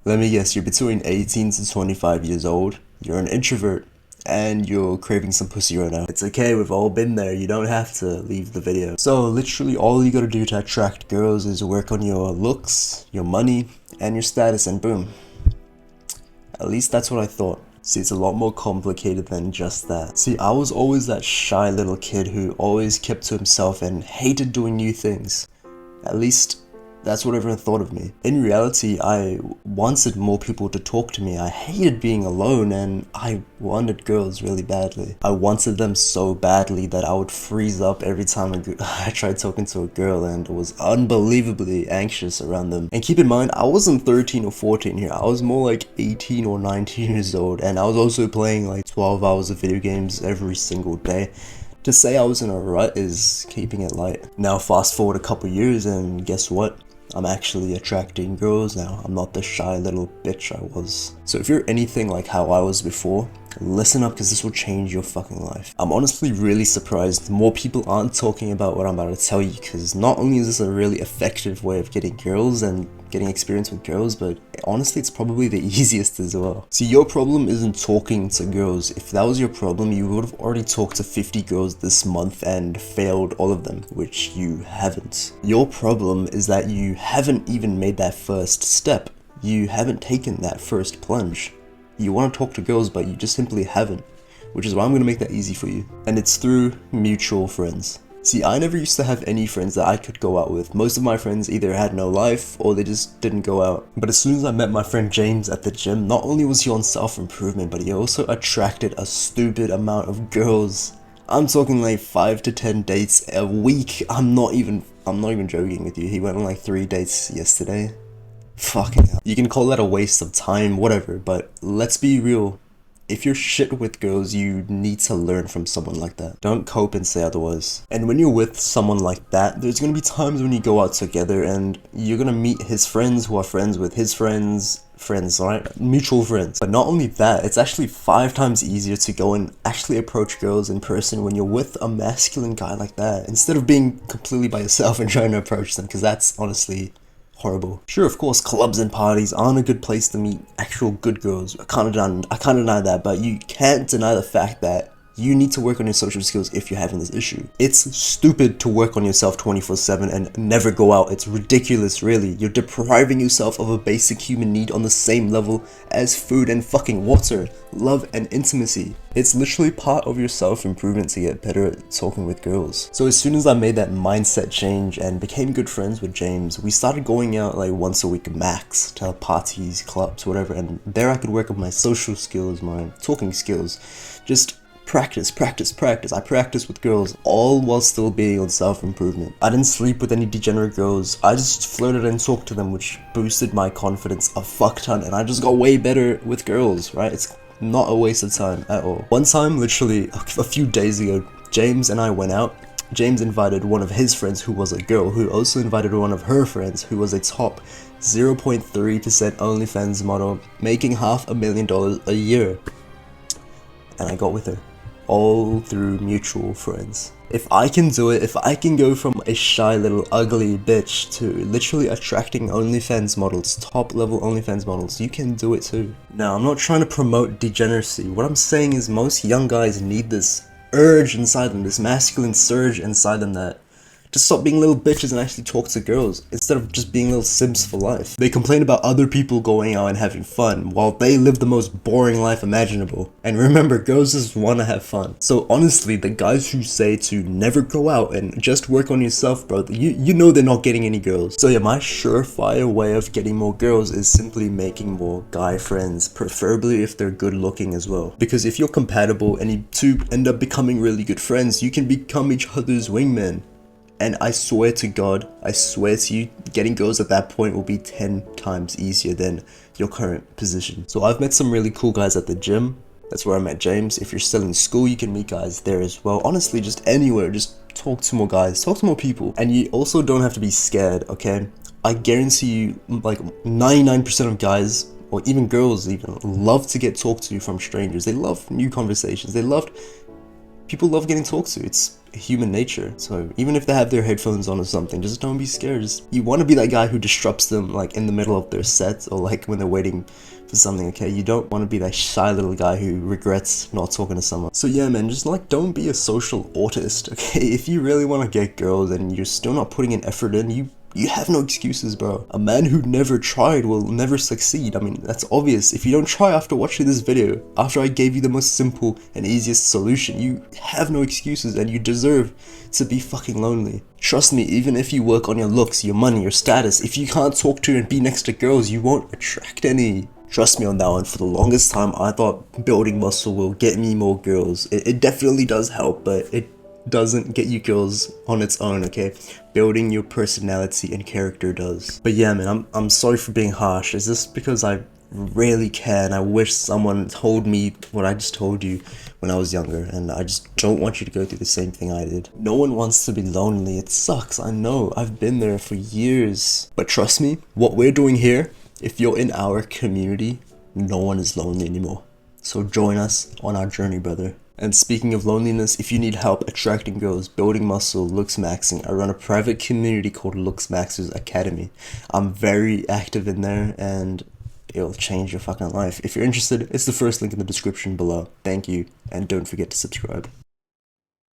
Let me guess, you're between 18 to 25 years old, you're an introvert, and you're craving some pussy right now. It's okay, we've all been there, you don't have to leave the video. So literally all you gotta do to attract girls is work on your looks, your money, and your status, and boom. At least that's what I thought. See, it's a lot more complicated than just that. See, I was always that shy little kid who always kept to himself and hated doing new things. At least that's what everyone thought of me. In reality, I wanted more people to talk to me. I hated being alone, and I wanted girls really badly. I wanted them so badly that I would freeze up every time I tried talking to a girl, and was unbelievably anxious around them. And keep in mind, I wasn't 13 or 14 here. I was more like 18 or 19 years old, and I was also playing like 12 hours of video games every single day. To say I was in a rut is keeping it light. Now fast forward a couple years, and guess what? I'm actually attracting girls now. I'm not the shy little bitch I was. So if you're anything like how I was before, listen up, because this will change your fucking life. I'm honestly really surprised more people aren't talking about what I'm about to tell you, because not only is this a really effective way of getting girls and getting experience with girls, but honestly it's probably the easiest as well. See, your problem isn't talking to girls. If that was your problem, you would have already talked to 50 girls this month and failed all of them, which you haven't. Your problem is that you haven't even made that first step. You haven't taken that first plunge. You want to talk to girls, but you just simply haven't, which is why I'm going to make that easy for you. And it's through mutual friends. See, I never used to have any friends that I could go out with. Most of my friends either had no life or they just didn't go out. But as soon as I met my friend James at the gym, not only was he on self-improvement, but he also attracted a stupid amount of girls. I'm talking like 5 to 10 dates a week. I'm not even joking with you. He went on like 3 dates yesterday. Fucking hell. You can call that a waste of time, whatever, but let's be real. If you're shit with girls, you need to learn from someone like that. Don't cope and say otherwise. And when you're with someone like that, there's gonna be times when you go out together and you're gonna meet his friends who are friends with his friends, right? Mutual friends. But not only that, it's actually 5 times easier to go and actually approach girls in person when you're with a masculine guy like that, instead of being completely by yourself and trying to approach them, because that's honestly horrible. Sure, of course, clubs and parties aren't a good place to meet actual good girls. I can't deny that, but you can't deny the fact that you need to work on your social skills if you're having this issue. It's stupid to work on yourself 24/7 and never go out. It's ridiculous, really. You're depriving yourself of a basic human need on the same level as food and fucking water, love and intimacy. It's literally part of your self-improvement to get better at talking with girls. So as soon as I made that mindset change and became good friends with James, we started going out like once a week max to parties, clubs, whatever, and there I could work on my social skills, my talking skills. Just practice. I practiced with girls, all while still being on self-improvement. I didn't sleep with any degenerate girls. I just flirted and talked to them, which boosted my confidence a fuck ton, and I just got way better with girls, right? It's not a waste of time at all. One time, literally a few days ago, James and I went out. James invited one of his friends who was a girl, who also invited one of her friends who was a top 0.3% OnlyFans model, making $500,000 a year. And I got with her. All through mutual friends. If I can do it, if I can go from a shy little ugly bitch to literally attracting OnlyFans models, top level OnlyFans models, you can do it too. Now, I'm not trying to promote degeneracy. What I'm saying is most young guys need this urge inside them, this masculine surge inside them that to stop being little bitches and actually talk to girls instead of just being little simps for life. They complain about other people going out and having fun while they live the most boring life imaginable. And remember, girls just want to have fun. So honestly, the guys who say to never go out and just work on yourself, bro, you know they're not getting any girls. So yeah, my surefire way of getting more girls is simply making more guy friends, preferably if they're good looking as well. Because if you're compatible and you two end up becoming really good friends, you can become each other's wingmen. And I swear to God, I swear to you, getting girls at that point will be 10 times easier than your current position. So I've met some really cool guys at the gym. That's where I met James. If you're still in school, you can meet guys there as well. Honestly, just anywhere, just talk to more guys, talk to more people. And you also don't have to be scared, okay? I guarantee you, like 99% of guys, or even girls even, love to get talked to from strangers. They love new conversations. They love people love getting talked to. It's human nature. So even if they have their headphones on or something, just don't be scared. You want to be that guy who disrupts them like in the middle of their set, or like when they're waiting for something, okay? You don't want to be that shy little guy who regrets not talking to someone. So yeah, man, just like don't be a social autist, okay? If you really want to get girls and you're still not putting an effort in, you have no excuses, bro. A man who never tried will never succeed. I mean, that's obvious. If you don't try after watching this video, after I gave you the most simple and easiest solution, you have no excuses and you deserve to be fucking lonely. Trust me, even if you work on your looks, your money, your status, if you can't talk to and be next to girls, you won't attract any. Trust me on that one. For the longest time, I thought building muscle will get me more girls. It definitely does help, but it doesn't get you girls on its own, okay? Building your personality and character does. But yeah, man, I'm sorry for being harsh. It's just because I really care and I wish someone told me what I just told you when I was younger, and I just don't want you to go through the same thing I did. No one wants to be lonely. It sucks, I know. I've been there for years. But trust me, what we're doing here, if you're in our community, no one is lonely anymore. So join us on our journey, brother. And speaking of loneliness, if you need help attracting girls, building muscle, looks maxing, I run a private community called Looks Maxers Academy. I'm very active in there and it'll change your fucking life. If you're interested, it's the first link in the description below. Thank you, and don't forget to subscribe.